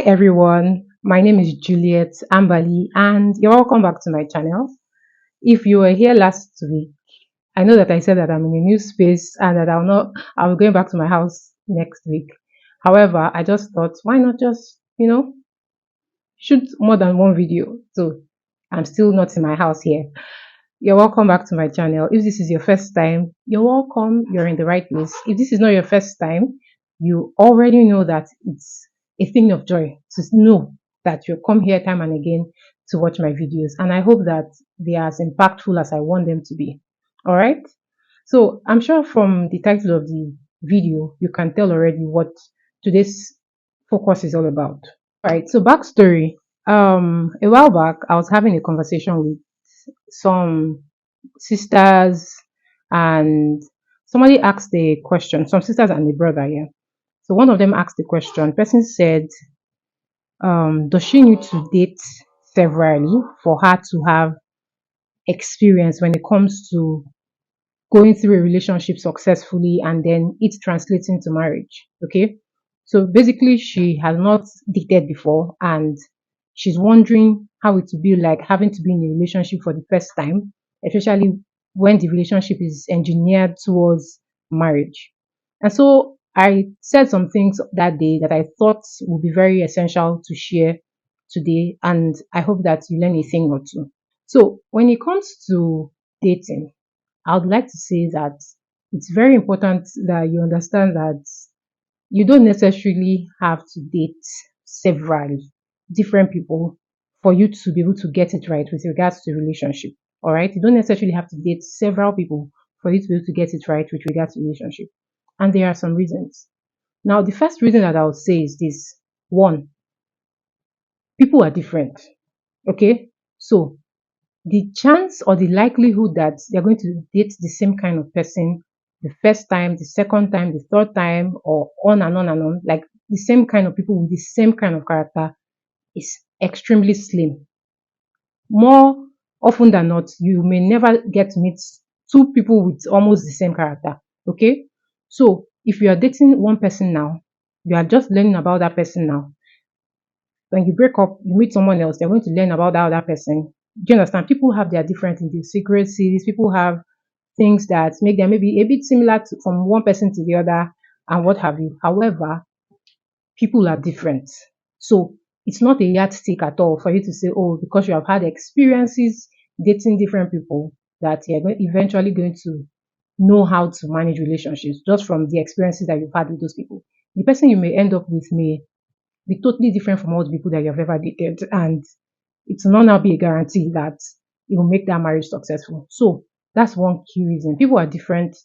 everyone, my name is Juliet Ambali, and you're welcome back to my channel. If you were here last week, I know that I said that I'm in a new space and that I'll be going back to my house next week. However, I just thought, why not just, shoot more than one video? So I'm still not in my house here. You're welcome back to my channel. If this is your first time, you're welcome. You're in the right place. If this is not your first time, you already know that it's a thing of joy to know that you come here time and again to watch my videos. And I hope that they are as impactful as I want them to be. All right. So I'm sure from the title of the video, you can tell already what today's focus is all about. All right. So backstory. A while back, I was having a conversation with some sisters, and somebody asked a question, some sisters and a brother, yeah. So one of them asked the question. Person said, does she need to date severally for her to have experience when it comes to going through a relationship successfully and then it translates into marriage? Okay. So basically, she has not dated before and she's wondering how it would be like having to be in a relationship for the first time, especially when the relationship is engineered towards marriage. And so I said some things that day that I thought would be very essential to share today, and I hope that you learn a thing or two. So, when it comes to dating, I would like to say that it's very important that you understand that you don't necessarily have to date several different people for you to be able to get it right with regards to relationship. All right. You don't necessarily have to date several people for you to be able to get it right with regards to relationship. And there are some reasons. Now, the first reason that I would say is this: one, people are different. Okay. So the chance or the likelihood that they're going to date the same kind of person the first time, the second time, the third time, or on and on and on, like the same kind of people with the same kind of character, is extremely slim. More often than not, you may never get to meet two people with almost the same character. Okay. So if you are dating one person now, you are just learning about that person now. When you break up, you meet someone else, they're going to learn about that other person. Do you understand? People have their different idiosyncrasies. People have things that make them maybe a bit similar to, from one person to the other, and what have you. However, people are different. So it's not a yardstick at all for you to say, oh, because you have had experiences dating different people, that you're eventually going to know how to manage relationships just from the experiences that you've had with those people. The person you may end up with may be totally different from all the people that you've ever dated, and it will not now be a guarantee that it will make that marriage successful. So that's one key reason. People are different,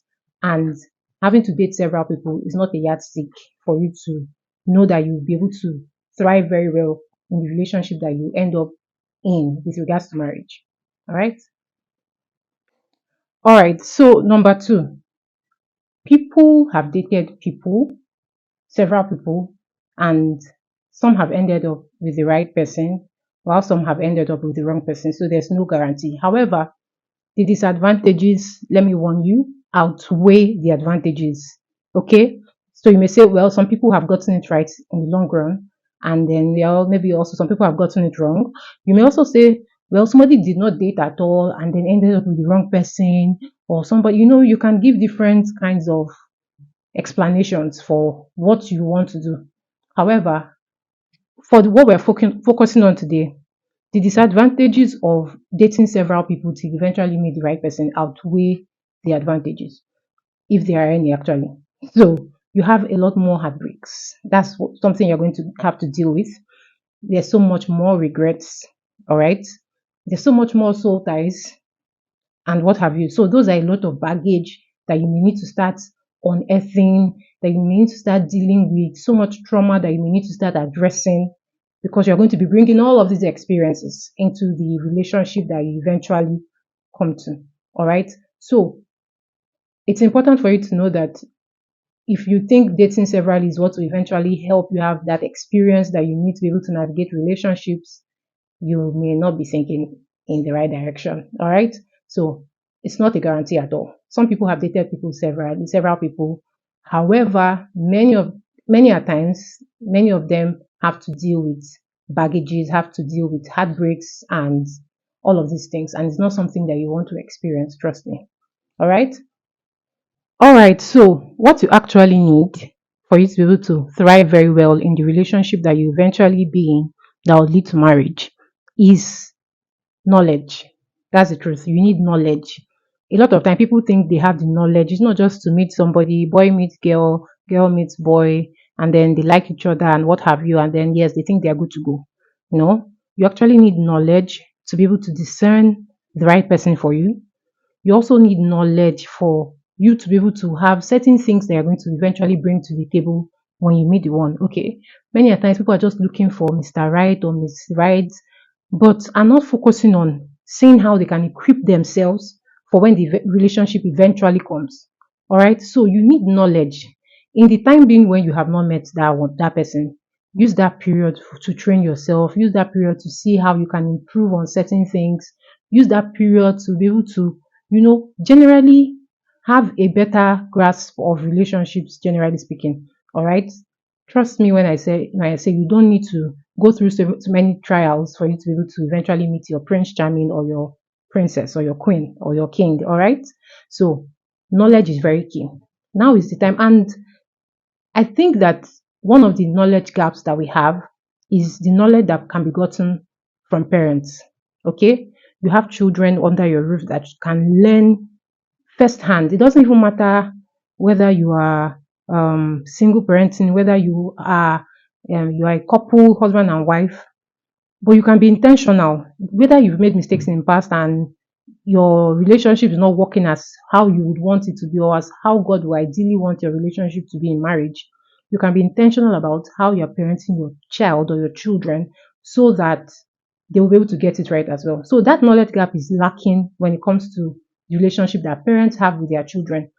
and having to date several people is not a yardstick for you to know that you'll be able to thrive very well in the relationship that you end up in with regards to marriage. All right. All right. So number two, people have dated people, several people, and some have ended up with the right person, while some have ended up with the wrong person. So there's no guarantee. However, the disadvantages, let me warn you, outweigh the advantages. Okay. So you may say, well, some people have gotten it right in the long run, and then maybe also some people have gotten it wrong. You may also say, well, somebody did not date at all and then ended up with the wrong person, or somebody, you can give different kinds of explanations for what you want to do. However, for what we're focusing on today, the disadvantages of dating several people to eventually meet the right person outweigh the advantages, if there are any actually. So you have a lot more heartbreaks. That's something you're going to have to deal with. There's so much more regrets. All right. There's so much more soul ties and what have you. So those are a lot of baggage that you may need to start unearthing, that you may need to start dealing with, so much trauma that you may need to start addressing, because you're going to be bringing all of these experiences into the relationship that you eventually come to. All right. So it's important for you to know that if you think dating severally is what will eventually help you have that experience that you need to be able to navigate relationships, you may not be thinking in the right direction. All right. So it's not a guarantee at all. Some people have dated people several people. However, many a times, many of them have to deal with baggages, have to deal with heartbreaks and all of these things. And it's not something that you want to experience, trust me. All right. All right. So, what you actually need for you to be able to thrive very well in the relationship that you eventually be in that will lead to marriage is knowledge. That's the truth. You need knowledge. A lot of time people think they have the knowledge. It's not just to meet somebody, boy meets girl, girl meets boy, and then they like each other and what have you, and then yes, they think they are good to go. No, you actually need knowledge to be able to discern the right person for you. You also need knowledge for you to be able to have certain things that you're going to eventually bring to the table when you meet the one. Okay. Many a times people are just looking for Mr. Right or Miss Right, but are not focusing on seeing how they can equip themselves for when the relationship eventually comes. All right. So you need knowledge. In the time being when you have not met that person, use that period to train yourself, use that period to see how you can improve on certain things, use that period to be able to generally have a better grasp of relationships, generally speaking. All right. Trust me when I say you don't need to go through so many trials for you to be able to eventually meet your prince charming or your princess or your queen or your king. All right. So knowledge is very key. Now is the time. And I think that one of the knowledge gaps that we have is the knowledge that can be gotten from parents. Okay. You have children under your roof that can learn firsthand. It doesn't even matter whether you are single parenting, whether you are a couple, husband and wife, but you can be intentional. Whether you've made mistakes in the past and your relationship is not working as how you would want it to be, or as how God would ideally want your relationship to be in marriage, you can be intentional about how you're parenting your child or your children so that they will be able to get it right as well. So that knowledge gap is lacking when it comes to the relationship that parents have with their children,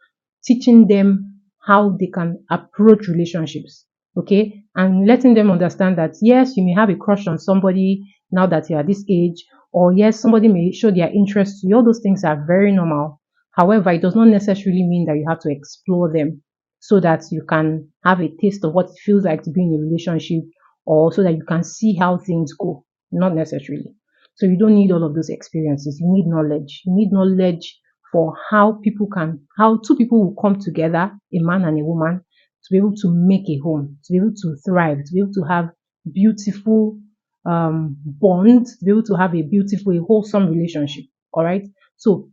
teaching them how they can approach relationships, okay, and letting them understand that yes, you may have a crush on somebody now that you're at this age, or yes, somebody may show their interest to you. All those things are very normal. However, it does not necessarily mean that you have to explore them so that you can have a taste of what it feels like to be in a relationship, or so that you can see how things go. Not necessarily. So you don't need all of those experiences. You need knowledge. You need knowledge for how two people will come together, a man and a woman, to be able to make a home, to be able to thrive, to be able to have beautiful bond, to be able to have a beautiful, a wholesome relationship. All right. So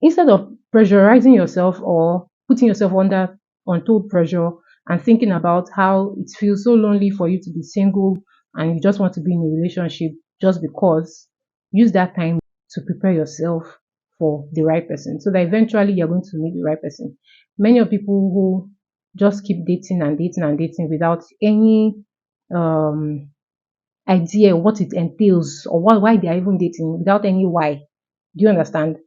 instead of pressurizing yourself or putting yourself under untold pressure and thinking about how it feels so lonely for you to be single and you just want to be in a relationship just because, use that time to prepare yourself for the right person so that eventually you're going to meet the right person. Many of people who just keep dating and dating and dating without any um idea what it entails or why they are even dating, without any why, do you understand,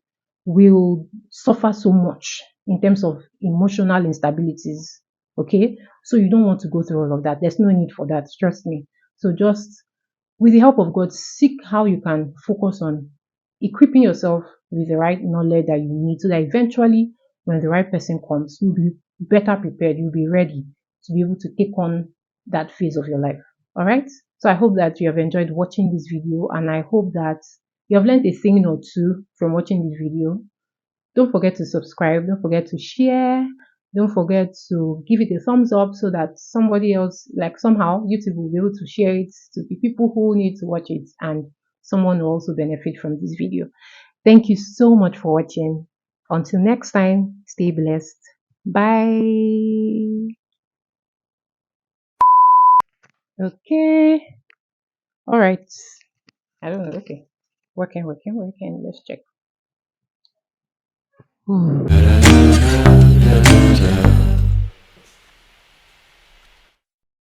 will suffer so much in terms of emotional instabilities. Okay. So you don't want to go through all of that. There's no need for that. Trust me. So just with the help of God, seek how you can focus on equipping yourself with the right knowledge that you need so that eventually when the right person comes, you'll be better prepared, you'll be ready to be able to take on that phase of your life. All right. So I hope that you have enjoyed watching this video, and I hope that you have learned a thing or two from watching this video. Don't forget to subscribe, don't forget to share, don't forget to give it a thumbs up so that somebody else, like somehow YouTube will be able to share it to the people who need to watch it, and someone will also benefit from this video. Thank you so much for watching. Until next time, stay blessed. Bye. Okay. All right. I don't know. Okay. Working. Let's check.